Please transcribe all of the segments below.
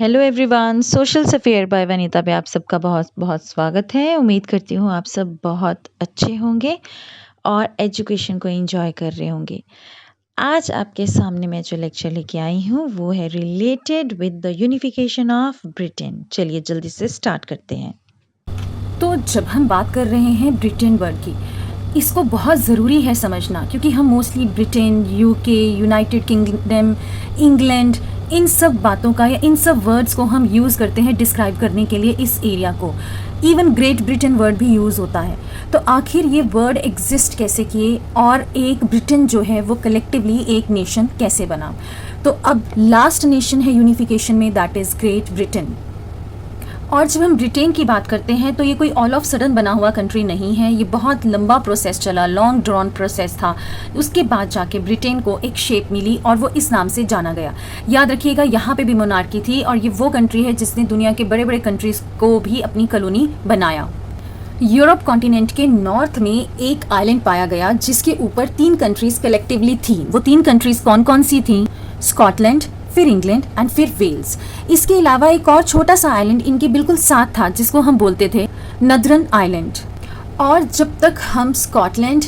Hello everyone, social sphere by Vanita पे आप सबका बहुत बहुत स्वागत है। उम्मीद करती हूँ आप सब बहुत अच्छे होंगे और एजुकेशन को एंजॉय कर रहे होंगे। आज आपके सामने मैं जो लेक्चर लेके आई हूँ वो है related with the unification of Britain. चलिए जल्दी से स्टार्ट करते हैं। तो जब हम बात कर रहे हैं ब्रिटेन वर्ड की, इसको बहुत ज़रूरी है समझना, क्योंकि हम mostly Britain, UK, United Kingdom, England, इन सब बातों का या इन सब वर्ड्स को हम यूज़ करते हैं डिस्क्राइब करने के लिए इस एरिया को। इवन ग्रेट ब्रिटेन वर्ड भी यूज़ होता है। तो आखिर ये वर्ड एग्जिस्ट कैसे किए और एक ब्रिटेन जो है वो कलेक्टिवली एक नेशन कैसे बना। तो अब लास्ट नेशन है यूनिफिकेशन में, दैट इज़ ग्रेट ब्रिटेन। और जब हम ब्रिटेन की बात करते हैं तो ये कोई ऑल ऑफ सडन बना हुआ कंट्री नहीं है। ये बहुत लंबा प्रोसेस चला, लॉन्ग ड्रॉन प्रोसेस था। उसके बाद जाके ब्रिटेन को एक शेप मिली और वो इस नाम से जाना गया। याद रखिएगा, यहाँ पे भी मोनार्की थी और ये वो कंट्री है जिसने दुनिया के बड़े बड़े कंट्रीज़ को भी अपनी कॉलोनी बनाया। यूरोप कॉन्टिनेंट के नॉर्थ में एक आइलैंड पाया गया जिसके ऊपर 3 कंट्रीज कलेक्टिवली थी। वो 3 कंट्रीज कौन कौन सी थी? स्कॉटलैंड, फिर इंग्लैंड एंड फिर वेल्स। इसके अलावा एक और छोटा सा आइलैंड इनके बिल्कुल साथ था जिसको हम बोलते थे नदरन आइलैंड। और जब तक हम स्कॉटलैंड,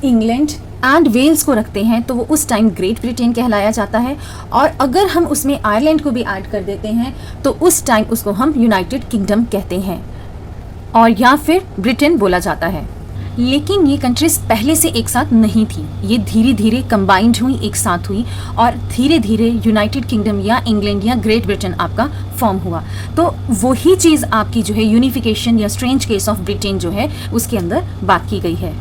इंग्लैंड एंड वेल्स को रखते हैं तो वो उस टाइम ग्रेट ब्रिटेन कहलाया जाता है। और अगर हम उसमें आयरलैंड को भी ऐड कर देते हैं तो उस टाइम उसको हम यूनाइटेड किंगडम कहते हैं और या फिर ब्रिटेन बोला जाता है। लेकिन ये कंट्रीज पहले से एक साथ नहीं थी, ये धीरे धीरे कंबाइंड हुई, एक साथ हुई और धीरे धीरे यूनाइटेड किंगडम या इंग्लैंड या ग्रेट ब्रिटेन आपका फॉर्म हुआ। तो वही चीज़ आपकी जो है यूनिफिकेशन या स्ट्रेंज केस ऑफ ब्रिटेन जो है उसके अंदर बात की गई है।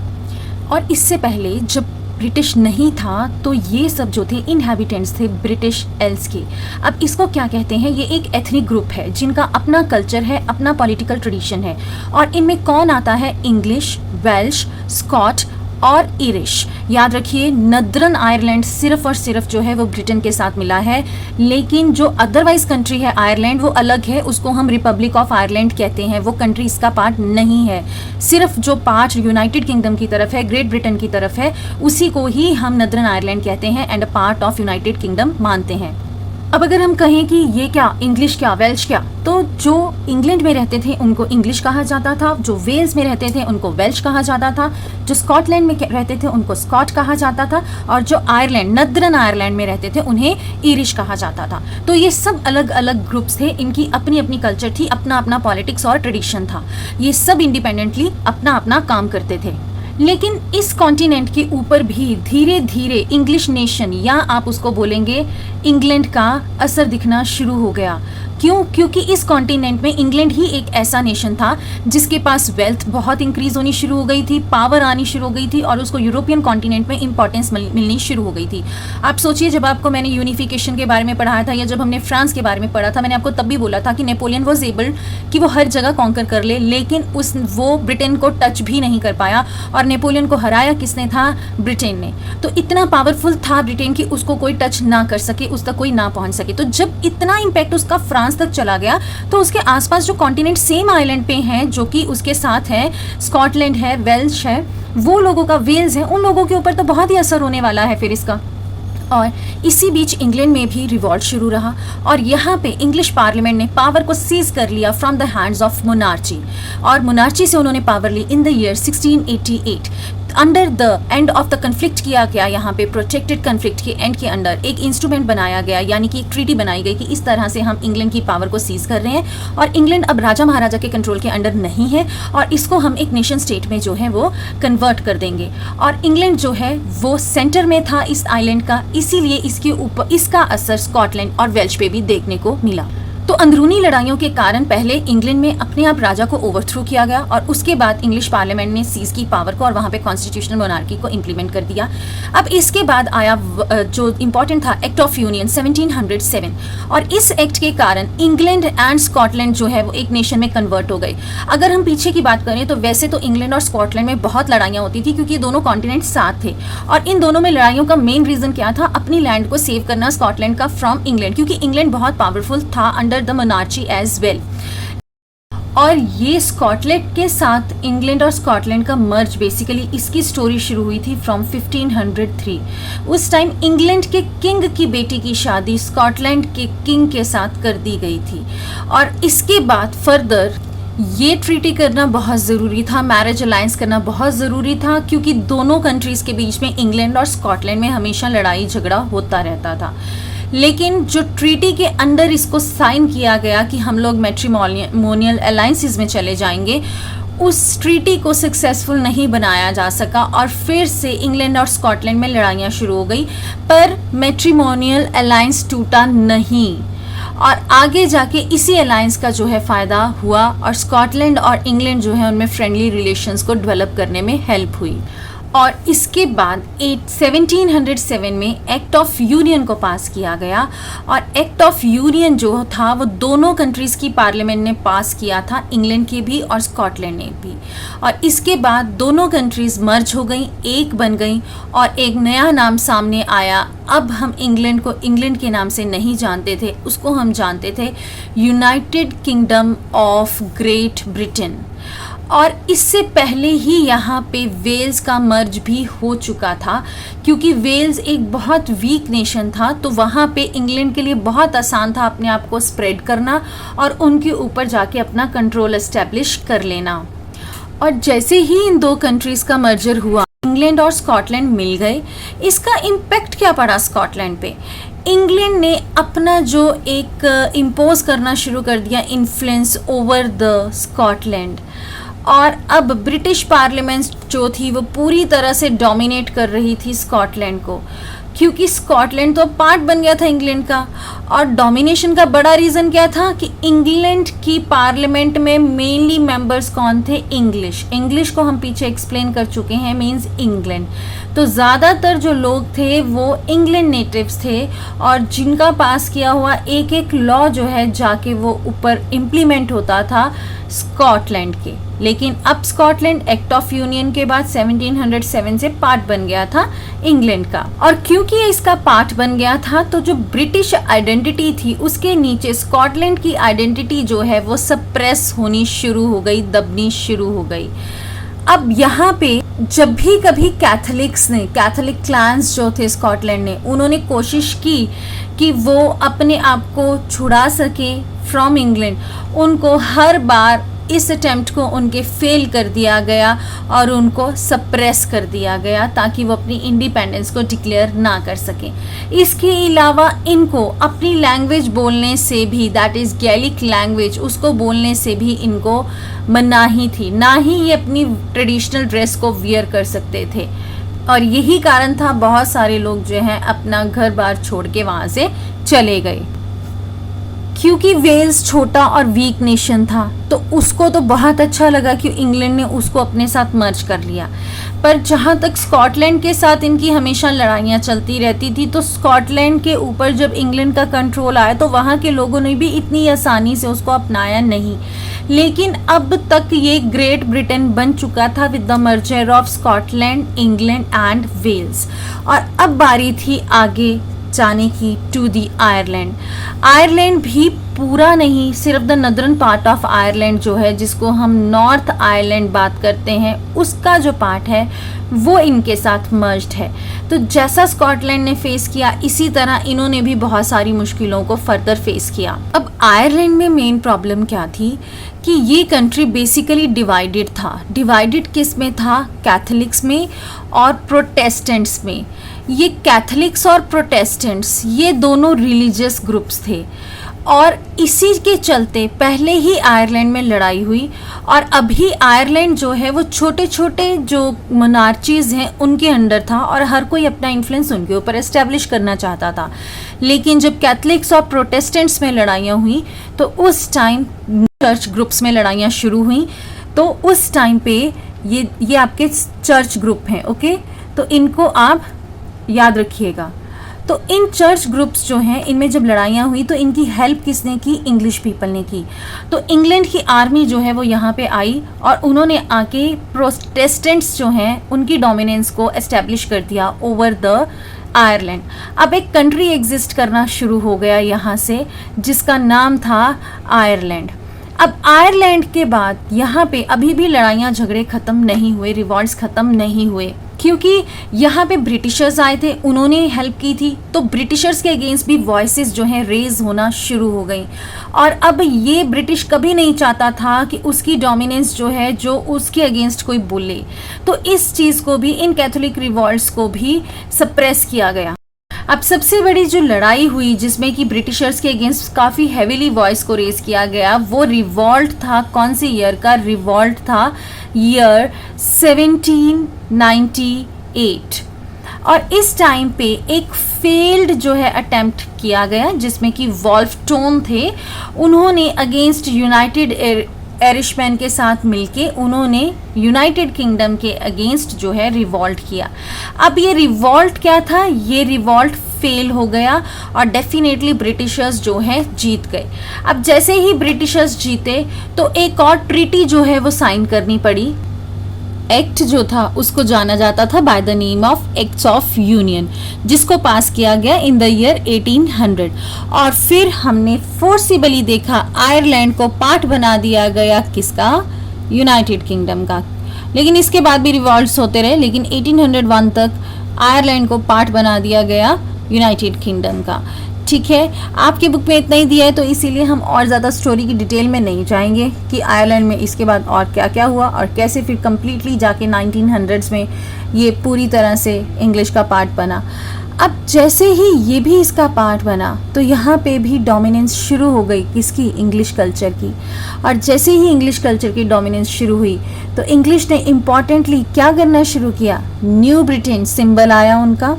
और इससे पहले जब ब्रिटिश नहीं था तो ये सब जो थे इनहैबिटेंट्स थे ब्रिटिश एल्स के। अब इसको क्या कहते हैं? ये एक एथनिक ग्रुप है जिनका अपना कल्चर है, अपना पॉलिटिकल ट्रेडिशन है। और इनमें कौन आता है? इंग्लिश, वेल्श, स्कॉट और इरिश। याद रखिए, नदरन आयरलैंड सिर्फ और सिर्फ जो है वो ब्रिटेन के साथ मिला है, लेकिन जो अदरवाइज कंट्री है आयरलैंड वो अलग है, उसको हम रिपब्लिक ऑफ आयरलैंड कहते हैं। वो कंट्री इसका पार्ट नहीं है। सिर्फ जो पार्ट यूनाइटेड किंगडम की तरफ है, ग्रेट ब्रिटेन की तरफ है, उसी को ही हम नदरन आयरलैंड कहते हैं and a part of United kingdom मानते हैं। अब अगर हम कहें कि ये क्या, इंग्लिश क्या, वेल्श क्या, तो जो इंग्लैंड में रहते थे उनको इंग्लिश कहा जाता था, जो वेल्स में रहते थे उनको वेल्श कहा जाता था, जो स्कॉटलैंड में रहते थे उनको स्कॉट कहा जाता था और जो आयरलैंड, नदरन आयरलैंड में रहते थे उन्हें ईरिश कहा जाता था। तो ये सब अलग अलग ग्रुप्स थे, इनकी अपनी अपनी कल्चर थी, अपना अपना पॉलिटिक्स और ट्रेडिशन था। ये सब इंडिपेंडेंटली अपना अपना काम करते थे। लेकिन इस कॉन्टिनेंट के ऊपर भी धीरे धीरे इंग्लिश नेशन या आप उसको बोलेंगे इंग्लैंड का असर दिखना शुरू हो गया। क्यों? क्योंकि इस कॉन्टिनेंट में इंग्लैंड ही एक ऐसा नेशन था जिसके पास वेल्थ बहुत इंक्रीज होनी शुरू हो गई थी, पावर आनी शुरू हो गई थी और उसको यूरोपियन कॉन्टिनेंट में इंपॉर्टेंस मिलनी शुरू हो गई थी। आप सोचिए, जब आपको मैंने यूनिफिकेशन के बारे में पढ़ाया था या जब हमने फ्रांस के बारे में पढ़ा था, मैंने आपको तब भी बोला था कि नेपोलियन वॉज एबल कि वो हर जगह कॉन्कर कर ले, लेकिन वो ब्रिटेन को टच भी नहीं कर पाया। और नेपोलियन को हराया किसने था? ब्रिटेन ने। तो इतना पावरफुल था ब्रिटेन कि उसको कोई टच ना कर सके, उस तक कोई ना पहुंच सके। तो जब इतना इम्पैक्ट उसका फ्रांस तक चला गया तो उसके आसपास जो कॉन्टिनेंट सेम आइलैंड पे हैं, जो कि उसके साथ है, स्कॉटलैंड है, वेल्श है, वो लोगों का, वेल्स है, उन लोगों के ऊपर तो बहुत ही असर होने वाला है फिर इसका। और इसी बीच इंग्लैंड में भी रिवॉल्ट शुरू रहा और यहाँ पे इंग्लिश पार्लियामेंट ने पावर को सीज कर लिया from the hands of monarchy. और मोनार्ची से उन्होंने पावर ली in the year 1688। Under the end of the conflict किया गया, यहाँ पे प्रोटेक्टेड कन्फ्लिक्ट के एंड के अंडर एक इंस्ट्रूमेंट बनाया गया, यानी कि एक ट्रीटी बनाई गई कि इस तरह से हम इंग्लैंड की पावर को सीज कर रहे हैं और इंग्लैंड अब राजा महाराजा के कंट्रोल के अंडर नहीं है और इसको हम एक नेशन स्टेट में जो है वो कन्वर्ट कर देंगे। और इंग्लैंड जो है वो सेंटर में था इस आइलैंड का, इसीलिए इसके ऊपर इसका असर स्कॉटलैंड और वेल्श पे भी देखने को मिला। तो अंदरूनी लड़ाइयों के कारण पहले इंग्लैंड में अपने आप राजा को ओवरथ्रो किया गया और उसके बाद इंग्लिश पार्लियामेंट ने सीज की पावर को और वहाँ पे कॉन्स्टिट्यूशनल मोनार्की को इम्प्लीमेंट कर दिया। अब इसके बाद आया जो इम्पोर्टेंट था, एक्ट ऑफ यूनियन 1707। और इस एक्ट के कारण इंग्लैंड एंड स्कॉटलैंड जो है वो एक नेशन में कन्वर्ट हो गए। अगर हम पीछे की बात करें तो वैसे तो इंग्लैंड और स्कॉटलैंड में बहुत लड़ाइयाँ होती थी क्योंकि दोनों कॉन्टिनेंट साथ थे और इन दोनों में लड़ाइयों का मेन रीजन क्या था? अपनी लैंड को सेव करना स्कॉटलैंड का फ्रॉम इंग्लैंड, क्योंकि इंग्लैंड बहुत पावरफुल था under the monarchy as well. और ये स्कॉटलैंड के साथ इंग्लैंड और स्कॉटलैंड का मर्ज, बेसिकली इसकी स्टोरी शुरू हुई थी फ्रॉम 1503। उस टाइम इंग्लैंड के किंग की बेटी की शादी स्कॉटलैंड के किंग के साथ कर दी गई थी, और इसके बाद फर्दर ये ट्रीटी करना बहुत ज़रूरी था, मैरिज अलायंस करना बहुत ज़रूरी था, क्योंकि दोनों कंट्रीज़ के बीच में, इंग्लैंड और स्कॉटलैंड में हमेशा लड़ाई झगड़ा होता रहता था। लेकिन जो ट्रीटी के अंडर इसको साइन किया गया कि हम लोग मैट्रिमोनियल अलायंसेस में चले जाएंगे, उस ट्रीटी को सक्सेसफुल नहीं बनाया जा सका और फिर से इंग्लैंड और स्कॉटलैंड में लड़ाइयाँ शुरू हो गई, पर मैट्रिमोनियल अलायंस टूटा नहीं, और आगे जाके इसी अलायंस का जो है फ़ायदा हुआ, और स्कॉटलैंड और इंग्लैंड जो है उनमें फ्रेंडली रिलेशंस को डेवलप करने में हेल्प हुई। और इसके बाद 1707 में एक्ट ऑफ यूनियन को पास किया गया, और एक्ट ऑफ यूनियन जो था वो दोनों कंट्रीज़ की पार्लियामेंट ने पास किया था, इंग्लैंड की भी और स्कॉटलैंड ने भी। और इसके बाद दोनों कंट्रीज़ मर्ज हो गई, एक बन गई, और एक नया नाम सामने आया। अब हम इंग्लैंड को इंग्लैंड के नाम से नहीं जानते थे, उसको हम जानते थे United kingdom of great Britain. और इससे पहले ही यहाँ पे वेल्स का मर्ज भी हो चुका था, क्योंकि वेल्स एक बहुत वीक नेशन था, तो वहाँ पे इंग्लैंड के लिए बहुत आसान था अपने आप को स्प्रेड करना और उनके ऊपर जाके अपना कंट्रोल एस्टेब्लिश कर लेना। और जैसे ही इन दो कंट्रीज़ का मर्जर हुआ, इंग्लैंड और स्कॉटलैंड मिल गए। इसका इम्पैक्ट क्या पड़ा स्कॉटलैंड पे? इंग्लैंड ने अपना जो एक इम्पोज करना शुरू कर दिया इन्फ्लुएंस ओवर द स्कॉटलैंड, और अब ब्रिटिश पार्लियामेंट जो थी वो पूरी तरह से डोमिनेट कर रही थी स्कॉटलैंड को, क्योंकि स्कॉटलैंड तो पार्ट बन गया था इंग्लैंड का। और डोमिनेशन का बड़ा रीज़न क्या था कि इंग्लैंड की पार्लियामेंट में मेनली मेंबर्स कौन थे? इंग्लिश को हम पीछे एक्सप्लेन कर चुके हैं, मींस इंग्लैंड। तो ज़्यादातर जो लोग थे वो इंग्लैंड नेटिव्स थे, और जिनका पास किया हुआ एक एक लॉ जो है जाके वो ऊपर इम्प्लीमेंट होता था स्कॉटलैंड के। लेकिन अब स्कॉटलैंड एक्ट ऑफ यूनियन के बाद 1707 से पार्ट बन गया था इंग्लैंड का, और क्योंकि ये इसका पार्ट बन गया था तो जो ब्रिटिश आइडेंटिटी थी उसके नीचे स्कॉटलैंड की आइडेंटिटी जो है वो सप्रेस होनी शुरू हो गई, दबनी शुरू हो गई। अब यहाँ पे जब भी कभी कैथोलिक क्लान्स जो थे स्कॉटलैंड ने, उन्होंने कोशिश की कि वो अपने आप को छुड़ा सके फ्रॉम इंग्लैंड, उनको हर बार इस अटेम्प्ट को उनके फेल कर दिया गया और उनको सप्रेस कर दिया गया, ताकि वो अपनी इंडिपेंडेंस को डिक्लेयर ना कर सकें। इसके अलावा इनको अपनी लैंग्वेज बोलने से भी, दैट इज़ गैलिक लैंग्वेज, उसको बोलने से भी इनको मनाही थी, ना ही ये अपनी ट्रेडिशनल ड्रेस को वियर कर सकते थे। और यही कारण था बहुत सारे लोग जो हैं अपना घर बार छोड़ के वहाँ से चले गए। क्योंकि वेल्स छोटा और वीक नेशन था तो उसको तो बहुत अच्छा लगा कि इंग्लैंड ने उसको अपने साथ मर्ज कर लिया। पर जहाँ तक स्कॉटलैंड के साथ इनकी हमेशा लड़ाइयाँ चलती रहती थी, तो स्कॉटलैंड के ऊपर जब इंग्लैंड का कंट्रोल आया तो वहाँ के लोगों ने भी इतनी आसानी से उसको अपनाया नहीं। लेकिन अब तक ये ग्रेट ब्रिटेन बन चुका था with the merger of Scotland, England and Wales. और अब बारी थी आगे जाने की टू दी आयरलैंड। आयरलैंड भी पूरा नहीं, सिर्फ the northern part of Ireland जो है, जिसको हम नॉर्थ आयरलैंड बात करते हैं, उसका जो पार्ट है वो इनके साथ मर्ज्ड है। तो जैसा स्कॉटलैंड ने फेस किया इसी तरह इन्होंने भी बहुत सारी मुश्किलों को फर्दर फेस किया। अब आयरलैंड में मेन प्रॉब्लम क्या थी कि ये कंट्री बेसिकली डिवाइडेड था। डिवाइडेड किस में था? कैथोलिक्स में और प्रोटेस्टेंट्स में। ये कैथोलिक्स और प्रोटेस्टेंट्स ये दोनों रिलीजियस ग्रुप्स थे, और इसी के चलते पहले ही आयरलैंड में लड़ाई हुई। और अभी आयरलैंड जो है वो छोटे छोटे जो मोनार्चीज़ हैं उनके अंडर था, और हर कोई अपना इन्फ्लुएंस उनके ऊपर एस्टेब्लिश करना चाहता था। लेकिन जब कैथोलिक्स और प्रोटेस्टेंट्स में लड़ाइयाँ हुई तो उस टाइम चर्च ग्रुप्स में लड़ाइयाँ शुरू हुई। तो उस टाइम पे ये आपके चर्च ग्रुप हैं, ओके, तो इनको आप याद रखिएगा। तो इन चर्च ग्रुप्स जो हैं इनमें जब लड़ाइयाँ हुई तो इनकी हेल्प किसने की? इंग्लिश पीपल ने की। तो इंग्लैंड की आर्मी जो है वो यहाँ पे आई और उन्होंने आके प्रोटेस्टेंट्स जो हैं उनकी डोमिनेंस को एस्टेब्लिश कर दिया ओवर द आयरलैंड। अब एक कंट्री एग्जिस्ट करना शुरू हो गया यहाँ से, जिसका नाम था आयरलैंड। अब आयरलैंड के बाद यहाँ पे अभी भी लड़ाइयाँ झगड़े ख़त्म नहीं हुए, रिवॉल्ट्स ख़त्म नहीं हुए, क्योंकि यहाँ पे ब्रिटिशर्स आए थे, उन्होंने हेल्प की थी, तो ब्रिटिशर्स के अगेंस्ट भी वॉइसेस जो हैं रेज होना शुरू हो गई। और अब ये ब्रिटिश कभी नहीं चाहता था कि उसकी डोमिनेंस जो है जो उसके अगेंस्ट कोई बोले, तो इस चीज़ को भी, इन कैथोलिक रिवॉल्ट्स को भी सप्रेस किया गया। अब सबसे बड़ी जो लड़ाई हुई जिसमें कि ब्रिटिशर्स के अगेंस्ट काफ़ी हैवीली वॉइस को रेज किया गया, वो रिवॉल्ट था, कौन से ईयर का रिवॉल्ट था? ईयर 1798। और इस टाइम पे एक फेल्ड जो है अटेम्प्ट किया गया जिसमें कि वॉल्फटोन थे, उन्होंने अगेंस्ट यूनाइटेड एरिशमैन के साथ मिलके उन्होंने यूनाइटेड किंगडम के अगेंस्ट जो है रिवॉल्ट किया। अब ये रिवॉल्ट क्या था? ये रिवॉल्ट फेल हो गया और डेफिनेटली ब्रिटिशर्स जो है जीत गए। अब जैसे ही ब्रिटिशर्स जीते तो एक और ट्रीटी जो है वो साइन करनी पड़ी। एक्ट जो था उसको जाना जाता था by the name of acts of union, जिसको पास किया गया इन द ईयर 1800। और फिर हमने फोर्सिबली देखा आयरलैंड को पार्ट बना दिया गया, किसका? यूनाइटेड किंगडम का। लेकिन इसके बाद भी रिवॉल्ट्स होते रहे, लेकिन 1801 तक आयरलैंड को पार्ट बना दिया गया यूनाइटेड किंगडम का। ठीक है, आपके बुक में इतना ही दिया है, तो इसीलिए हम और ज़्यादा स्टोरी की डिटेल में नहीं जाएंगे कि आयरलैंड में इसके बाद और क्या क्या हुआ और कैसे फिर कम्प्लीटली जाके 1900s में ये पूरी तरह से इंग्लिश का पार्ट बना। अब जैसे ही ये भी इसका पार्ट बना तो यहाँ पे भी डोमिनेंस शुरू हो गई, किसकी? इंग्लिश कल्चर की। और जैसे ही इंग्लिश कल्चर की डोमिनेंस शुरू हुई तो इंग्लिश ने इम्पॉर्टेंटली क्या करना शुरू किया? न्यू ब्रिटेन सिंबल आया उनका,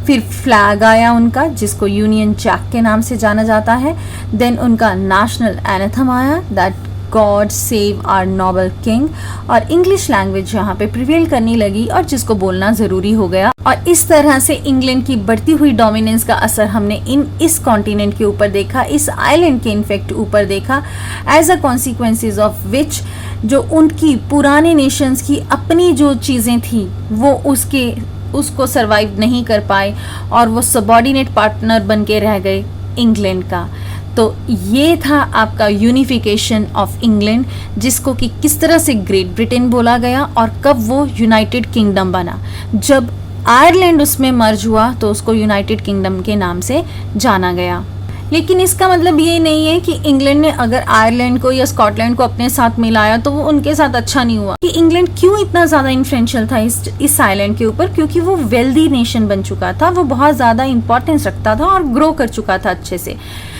फिर फ्लैग आया उनका जिसको यूनियन जैक के नाम से जाना जाता है, देन उनका नेशनल एनेथम आया, that God save our noble king, और इंग्लिश लैंग्वेज यहाँ पे प्रिवेल करने लगी और जिसको बोलना ज़रूरी हो गया। और इस तरह से इंग्लैंड की बढ़ती हुई डोमिनेंस का असर हमने इस कॉन्टिनेंट के ऊपर देखा, इस आइलैंड के इनफेक्ट ऊपर देखा, as a consequences of which जो उनकी पुराने नेशंस की अपनी जो चीज़ें थी वो उसको सरवाइव नहीं कर पाए और वो सबॉर्डिनेट पार्टनर बन के रह गए इंग्लैंड का। तो ये था आपका यूनिफिकेशन ऑफ इंग्लैंड, जिसको कि किस तरह से ग्रेट ब्रिटेन बोला गया और कब वो यूनाइटेड किंगडम बना। जब आयरलैंड उसमें मर्ज हुआ तो उसको यूनाइटेड किंगडम के नाम से जाना गया। लेकिन इसका मतलब ये नहीं है कि इंग्लैंड ने अगर आयरलैंड को या स्कॉटलैंड को अपने साथ मिलाया तो वो उनके साथ अच्छा नहीं हुआ। कि इंग्लैंड क्यों इतना ज़्यादा इन्फ्लुएंशियल था इस आइलैंड के ऊपर? क्योंकि वो वेल्दी नेशन बन चुका था, वो बहुत ज़्यादा इंपॉर्टेंस रखता था और ग्रो कर चुका था अच्छे से।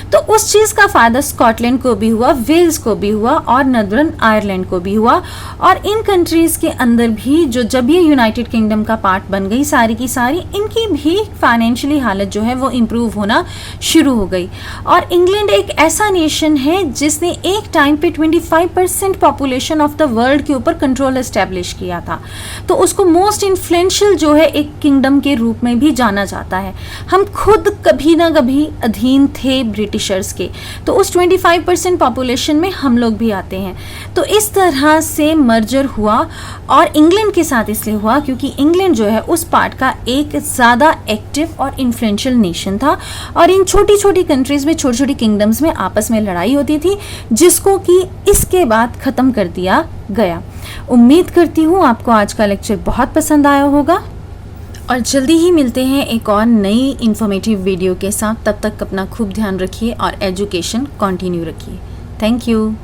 तो उस चीज़ का फ़ायदा स्कॉटलैंड को भी हुआ, वेल्स को भी हुआ और नॉर्दर्न आयरलैंड को भी हुआ। और इन कंट्रीज़ के अंदर भी जब ये यूनाइटेड किंगडम का पार्ट बन गई सारी की सारी, इनकी भी फाइनेंशियली हालत जो है वो इम्प्रूव होना शुरू हो गई। और इंग्लैंड एक ऐसा नेशन है जिसने एक टाइम पे 25% पॉपुलेशन ऑफ द वर्ल्ड के ऊपर कंट्रोल एस्टेब्लिश किया था, तो उसको मोस्ट इन्फ्लुएंशियल जो है एक किंगडम के रूप में भी जाना जाता है। हम खुद कभी ना कभी अधीन थे ब्रिटिशर्स के, तो उस 25% पॉपुलेशन में हम लोग भी आते हैं। तो इस तरह से मर्जर हुआ और इंग्लैंड के साथ इसलिए हुआ क्योंकि इंग्लैंड जो है उस पार्ट का एक ज़्यादा एक्टिव और इन्फ्लुएंशियल नेशन था और इन छोटी छोटी कंट्रीज़ में, छोटी छोटी किंगडम्स में आपस में लड़ाई होती थी, जिसको कि इसके बाद ख़त्म कर दिया गया। उम्मीद करती हूँ आपको आज का लेक्चर बहुत पसंद आया होगा और जल्दी ही मिलते हैं एक और नई इन्फॉर्मेटिव वीडियो के साथ। तब तक अपना खूब ध्यान रखिए और एजुकेशन कंटिन्यू रखिए। Thank you.